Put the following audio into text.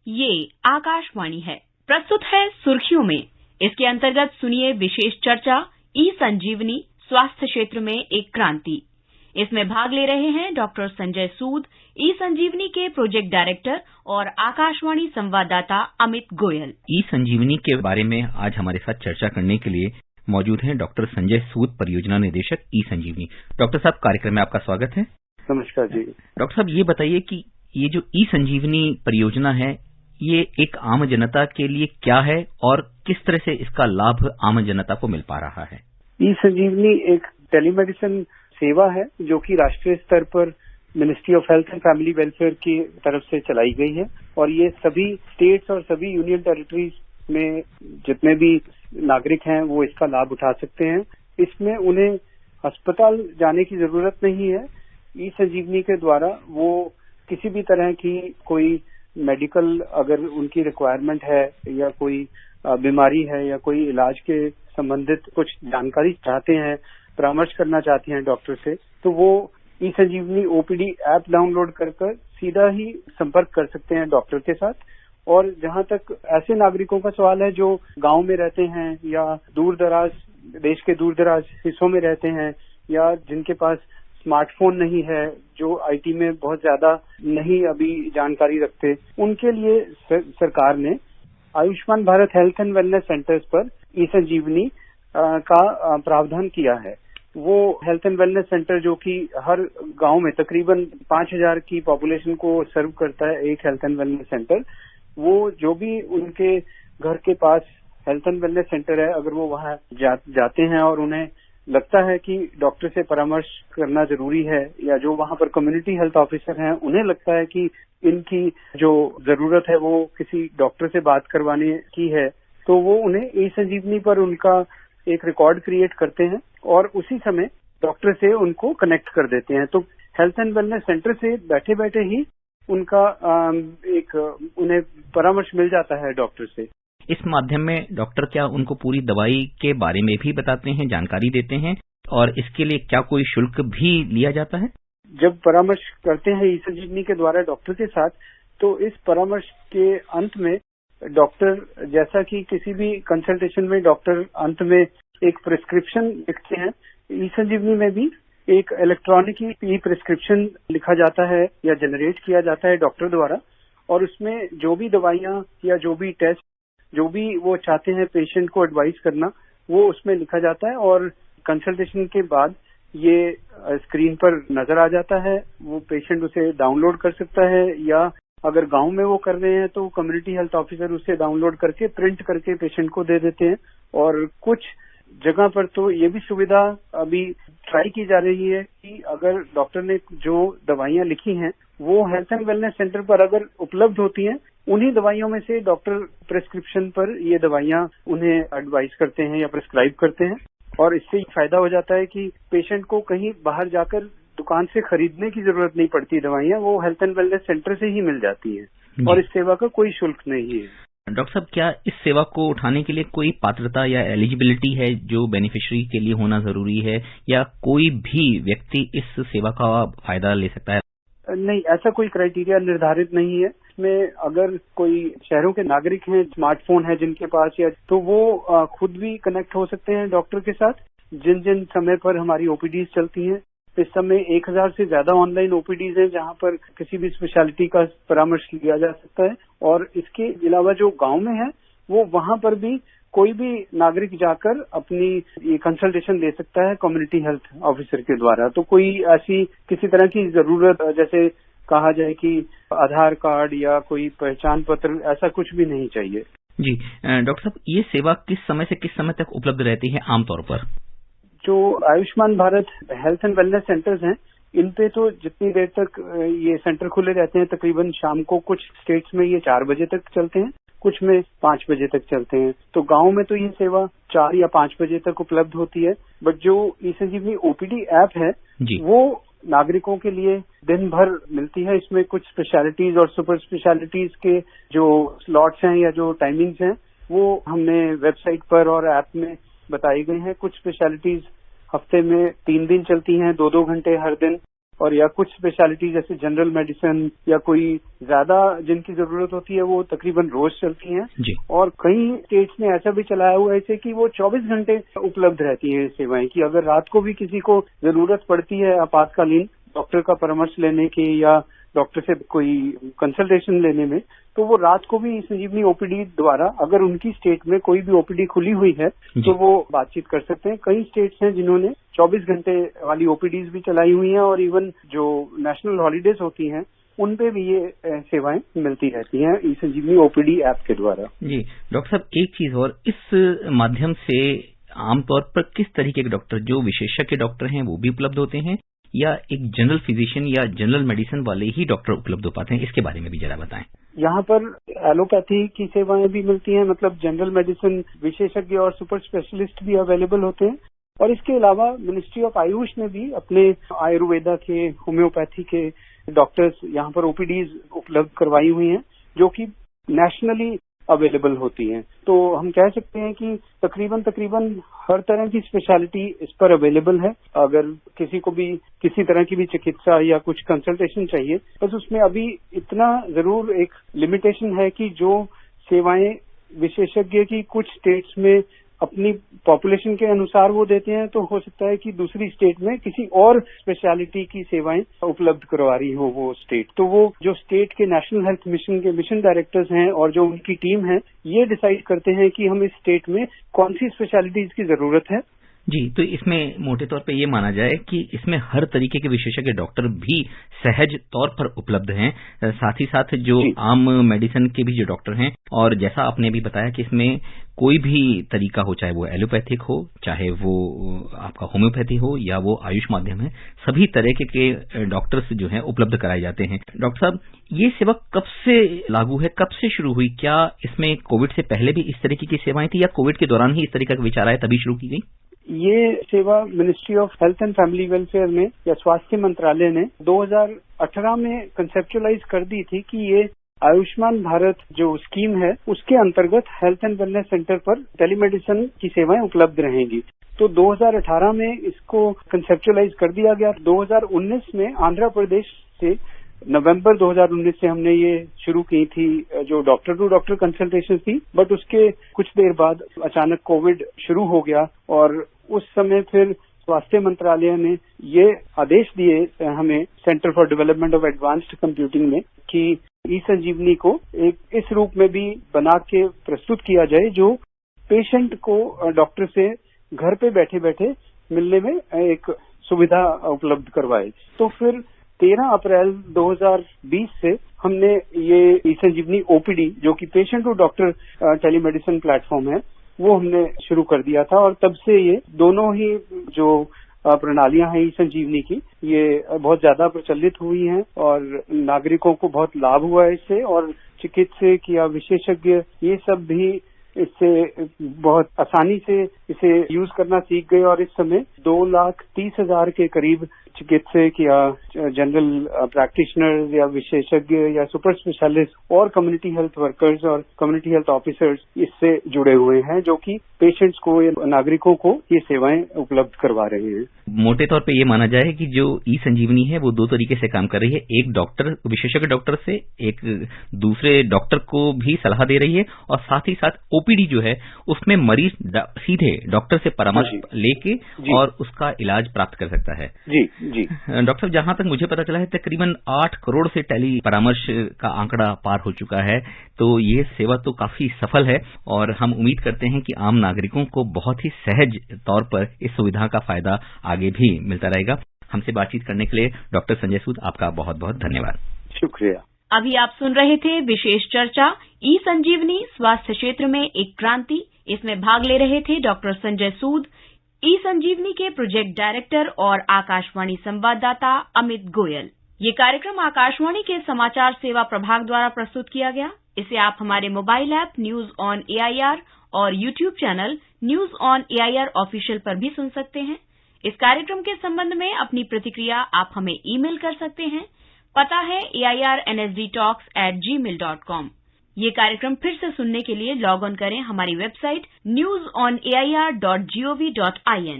ये आकाशवाणी है। प्रस्तुत है सुर्खियों में। इसके अंतर्गत सुनिए विशेष चर्चा ई संजीवनी, स्वास्थ्य क्षेत्र में एक क्रांति। इसमें भाग ले रहे हैं डॉक्टर संजय सूद, ई संजीवनी के प्रोजेक्ट डायरेक्टर, और आकाशवाणी संवाददाता अमित गोयल। ई संजीवनी के बारे में आज हमारे साथ चर्चा करने के लिए मौजूद हैं डॉक्टर संजय सूद, परियोजना निदेशक, ई संजीवनी। डॉक्टर साहब, कार्यक्रम में आपका स्वागत है। नमस्कार जी। डॉक्टर साहब, ये बताइए कि ये जो ई संजीवनी परियोजना है, ये एक आम जनता के लिए क्या है और किस तरह से इसका लाभ आम जनता को मिल पा रहा है? ई संजीवनी एक टेलीमेडिसिन सेवा है जो कि राष्ट्रीय स्तर पर ministry of health and family welfare की तरफ से चलाई गई है और ये सभी स्टेट्स और सभी यूनियन टेरिटरीज में जितने भी नागरिक हैं वो इसका लाभ उठा सकते हैं। इसमें उन्हें अस्पताल जाने की जरूरत नहीं है। ई संजीवनी के द्वारा वो किसी भी तरह की कोई मेडिकल अगर उनकी रिक्वायरमेंट है या कोई बीमारी है या कोई इलाज के संबंधित कुछ जानकारी चाहते हैं, परामर्श करना चाहते हैं डॉक्टर से, तो वो ई संजीवनी ओपीडी ऐप डाउनलोड कर सीधा ही संपर्क कर सकते हैं डॉक्टर के साथ। और जहां तक ऐसे नागरिकों का सवाल है जो गांव में रहते हैं या देश के दूर दराज हिस्सों में रहते हैं या जिनके पास स्मार्टफोन नहीं है, जो आईटी में बहुत ज्यादा नहीं अभी जानकारी रखते, उनके लिए सरकार ने Ayushman Bharat health and wellness centres पर ई संजीवनी का प्रावधान किया है। वो हेल्थ एंड वेलनेस सेंटर जो कि हर गांव में तकरीबन 5000 की पॉपुलेशन को सर्व करता है, एक हेल्थ एंड वेलनेस सेंटर, वो जो भी उनके घर के पास हेल्थ एंड वेलनेस सेंटर है, अगर वो वहां जाते हैं और उन्हें लगता है कि डॉक्टर से परामर्श करना जरूरी है, या जो वहां पर कम्युनिटी हेल्थ ऑफिसर हैं उन्हें लगता है कि इनकी जो जरूरत है वो किसी डॉक्टर से बात करवाने की है, तो वो उन्हें ई संजीवनी पर उनका एक रिकॉर्ड क्रिएट करते हैं और उसी समय डॉक्टर से उनको कनेक्ट कर देते हैं। तो हेल्थ एंड वेलनेस सेंटर से बैठे बैठे ही उनका उन्हें परामर्श मिल जाता है डॉक्टर से। इस माध्यम में डॉक्टर क्या उनको पूरी दवाई के बारे में भी बताते हैं, जानकारी देते हैं, और इसके लिए क्या कोई शुल्क भी लिया जाता है? जब परामर्श करते हैं ई संजीवनी के द्वारा डॉक्टर के साथ, तो इस परामर्श के अंत में डॉक्टर, जैसा कि किसी भी कंसल्टेशन में डॉक्टर अंत में एक प्रिस्क्रिप्शन लिखते हैं, ई संजीवनी में भी एक इलेक्ट्रॉनिक ई प्रिस्क्रिप्शन लिखा जाता है या जनरेट किया जाता है डॉक्टर द्वारा, और उसमें जो भी दवाइयां या जो भी टेस्ट जो भी वो चाहते हैं पेशेंट को एडवाइस करना, वो उसमें लिखा जाता है और कंसल्टेशन के बाद ये स्क्रीन पर नजर आ जाता है। वो पेशेंट उसे डाउनलोड कर सकता है, या अगर गांव में वो कर रहे हैं तो कम्युनिटी हेल्थ ऑफिसर उसे डाउनलोड करके प्रिंट करके पेशेंट को दे देते हैं। और कुछ जगह पर तो ये भी सुविधा अभी ट्राई की जा रही है कि अगर डॉक्टर ने जो दवाइयां लिखी हैं वो हेल्थ एंड वेलनेस सेंटर पर अगर उपलब्ध होती हैं, उन्हीं दवाइयों में से डॉक्टर प्रिस्क्रिप्शन पर ये दवाइयां उन्हें एडवाइस करते हैं या प्रिस्क्राइब करते हैं। और इससे फायदा हो जाता है कि पेशेंट को कहीं बाहर जाकर दुकान से खरीदने की जरूरत नहीं पड़ती, दवाइयां वो हेल्थ एंड वेलनेस सेंटर से ही मिल जाती हैं और इस सेवा का कोई शुल्क नहीं है। डॉक्टर साहब, क्या इस सेवा को उठाने के लिए कोई पात्रता या एलिजिबिलिटी है जो बेनिफिशियरी के लिए होना जरूरी है, या कोई भी व्यक्ति इस सेवा का फायदा ले सकता है? नहीं, ऐसा कोई क्राइटेरिया निर्धारित नहीं है। इसमें अगर कोई शहरों के नागरिक हैं, स्मार्टफोन है जिनके पास, या तो वो खुद भी कनेक्ट हो सकते हैं डॉक्टर के साथ। जिन जिन समय पर हमारी ओपीडीज चलती हैं, इस समय 1000 से ज्यादा ऑनलाइन ओपीडीज हैं जहां पर किसी भी स्पेशलिटी का परामर्श लिया जा सकता है। और इसके अलावा जो गांव में है वो वहां पर भी कोई भी नागरिक जाकर अपनी ये कंसल्टेशन ले सकता है कम्युनिटी हेल्थ ऑफिसर के द्वारा। तो कोई ऐसी किसी तरह की जरूरत, जैसे कहा जाए कि आधार कार्ड या कोई पहचान पत्र, ऐसा कुछ भी नहीं चाहिए। जी डॉक्टर साहब, ये सेवा किस समय से किस समय तक उपलब्ध रहती है आमतौर पर? जो Ayushman Bharat health and wellness centres हैं, इन पे तो जितनी देर तक ये सेंटर खुले रहते हैं, तकरीबन शाम को कुछ स्टेट्स में ये 4 बजे तक चलते हैं, कुछ में 5 बजे तक चलते हैं। तो गांव में तो ये सेवा 4 या 5 बजे तक उपलब्ध होती है। बट जो ई संजीवनी ओपीडी ऐप है वो नागरिकों के लिए दिन भर मिलती है। इसमें कुछ स्पेशलिटीज और सुपर स्पेशलिटीज के जो स्लॉट्स हैं या जो टाइमिंग्स हैं वो हमने वेबसाइट पर और ऐप में बताई गई हैं। कुछ स्पेशलिटीज हफ्ते में 3 दिन चलती हैं, 2-2 घंटे हर दिन। और या कुछ स्पेशलिटी जैसे जनरल मेडिसिन या कोई ज्यादा जिनकी जरूरत होती है वो तकरीबन रोज चलती हैं जी। और कई स्टेट्स ने ऐसा भी चलाया हुआ है कि वो 24 घंटे उपलब्ध रहती हैं सेवाएं कि अगर रात को भी किसी को जरूरत पड़ती है आपातकालीन डॉक्टर का परामर्श लेने की या डॉक्टर से कोई कंसल्टेशन लेने में, तो वो रात को भी संजीवनी ओपीडी द्वारा अगर उनकी स्टेट में कोई भी ओपीडी खुली हुई है तो वो बातचीत कर सकते हैं। कई स्टेट्स हैं जिन्होंने 24 घंटे वाली ओपीडीज भी चलाई हुई हैं और इवन जो नेशनल हॉलीडेज होती हैं उन पे भी ये सेवाएं मिलती रहती हैं ई संजीवनी ओपीडी ऐप के द्वारा। जी डॉक्टर साहब, एक चीज और, इस माध्यम से आमतौर पर किस तरीके के डॉक्टर, जो विशेषज्ञ डॉक्टर हैं वो भी उपलब्ध होते हैं या एक जनरल फिजिशियन या जनरल मेडिसिन वाले ही डॉक्टर उपलब्ध हो पाते हैं, इसके बारे में भी जरा बताएं। यहाँ पर एलोपैथी की सेवाएं भी मिलती हैं, मतलब जनरल मेडिसिन विशेषज्ञ और सुपर स्पेशलिस्ट भी अवेलेबल होते हैं और इसके अलावा मिनिस्ट्री ऑफ आयुष ने भी अपने आयुर्वेदा के, होम्योपैथी के डॉक्टर्स यहाँ पर ओपीडीज उपलब्ध करवाई हुई हैं जो कि नेशनली अवेलेबल होती हैं। तो हम कह सकते हैं कि तकरीबन हर तरह की स्पेशलिटी इस पर अवेलेबल है। अगर किसी को भी किसी तरह की भी चिकित्सा या कुछ कंसल्टेशन चाहिए, बस उसमें अभी इतना जरूर एक लिमिटेशन है कि जो सेवाएं विशेषज्ञ की कुछ स्टेट्स में अपनी पॉपुलेशन के अनुसार वो देते हैं, तो हो सकता है कि दूसरी स्टेट में किसी और स्पेशलिटी की सेवाएं उपलब्ध करवा रही हो वो स्टेट। तो वो जो स्टेट के नेशनल हेल्थ मिशन के मिशन डायरेक्टर्स हैं और जो उनकी टीम है, ये डिसाइड करते हैं कि हम इस स्टेट में कौन सी स्पेशलिटीज की जरूरत है। जी, तो इसमें मोटे तौर पे ये माना जाए कि इसमें हर तरीके के विशेषज्ञ डॉक्टर भी सहज तौर पर उपलब्ध हैं, साथ ही साथ जो आम मेडिसिन के भी जो डॉक्टर हैं, और जैसा आपने भी बताया कि इसमें कोई भी तरीका हो, चाहे वो एलोपैथिक हो, चाहे वो आपका होम्योपैथी हो या वो आयुष माध्यम है, सभी तरह के डॉक्टर्स जो हैं उपलब्ध कराए जाते हैं। डॉक्टर साहब, ये सेवा कब से लागू है, कब से शुरू हुई? क्या इसमें कोविड से पहले भी इस तरीके की सेवाएं थी या कोविड के दौरान ही इस तरीके का विचार आया तभी शुरू की गई? ये सेवा ministry of health and family welfare ने या स्वास्थ्य मंत्रालय ने 2018 में कंसेप्चुअलाइज कर दी थी कि ये आयुष्मान भारत जो स्कीम है उसके अंतर्गत हेल्थ एंड वेलनेस सेंटर पर टेलीमेडिसिन की सेवाएं उपलब्ध रहेंगी। तो 2018 में इसको कंसेप्चुअलाइज कर दिया गया। 2019 में आंध्र प्रदेश से, नवंबर 2019 से हमने ये शुरू की थी जो डॉक्टर टू डॉक्टर कंसल्टेशन थी, बट उसके कुछ देर बाद अचानक कोविड शुरू हो गया और उस समय फिर स्वास्थ्य मंत्रालय ने ये आदेश दिए हमें centre for development of advanced computing में कि ई संजीवनी को एक इस रूप में भी बना के प्रस्तुत किया जाए जो पेशेंट को डॉक्टर से घर पे बैठे बैठे मिलने में एक सुविधा उपलब्ध करवाए। तो फिर 13 अप्रैल 2020 से हमने ये ई संजीवनी ओपीडी जो कि patient to doctor telemedicine platform है वो हमने शुरू कर दिया था और तब से ये दोनों ही जो प्रणालियां हैं ई संजीवनी की, ये बहुत ज्यादा प्रचलित हुई हैं और नागरिकों को बहुत लाभ हुआ है इससे, और चिकित्सक या विशेषज्ञ ये सब भी इससे बहुत आसानी से इसे यूज करना सीख गए और इस समय 2,30,000 के करीब चिकित्सक या जनरल प्रैक्टिशनर्स या विशेषज्ञ या सुपर स्पेशलिस्ट और कम्युनिटी हेल्थ वर्कर्स और कम्युनिटी हेल्थ ऑफिसर्स इससे जुड़े हुए हैं जो कि पेशेंट्स को या नागरिकों को ये सेवाएं उपलब्ध करवा रहे हैं। मोटे तौर पे ये माना जाए कि जो ई संजीवनी है वो दो तरीके से काम कर रही है। एक डॉक्टर, विशेषज्ञ डॉक्टर से एक दूसरे डॉक्टर को भी सलाह दे रही है और साथ ही साथ ओपीडी जो है उसमें मरीज सीधे डॉक्टर से परामर्श लेके और उसका इलाज प्राप्त कर सकता है। जी जी डॉक्टर साहब, जहां तक मुझे पता चला है तकरीबन 8 करोड़ से टेली परामर्श का आंकड़ा पार हो चुका है, तो ये सेवा तो काफी सफल है और हम उम्मीद करते हैं कि आम नागरिकों को बहुत ही सहज तौर पर इस सुविधा का फायदा आगे भी मिलता रहेगा। हमसे बातचीत करने के लिए डॉक्टर संजय सूद, आपका बहुत बहुत धन्यवाद। शुक्रिया। अभी आप सुन रहे थे विशेष चर्चा ई संजीवनी स्वास्थ्य क्षेत्र में एक क्रांति। इसमें भाग ले रहे थे डॉक्टर संजय सूद, ई संजीवनी के प्रोजेक्ट डायरेक्टर, और आकाशवाणी संवाददाता अमित गोयल। ये कार्यक्रम आकाशवाणी के समाचार सेवा प्रभाग द्वारा प्रस्तुत किया गया। इसे आप हमारे mobile app news on AIR और YouTube channel news on AIR official पर भी सुन सकते हैं। इस कार्यक्रम के संबंध में अपनी प्रतिक्रिया आप हमें ईमेल कर सकते हैं। पता है airnsdtalks@gmail.com। ये कार्यक्रम फिर से सुनने के लिए लॉग ऑन करें हमारी वेबसाइट newsonair.gov.in।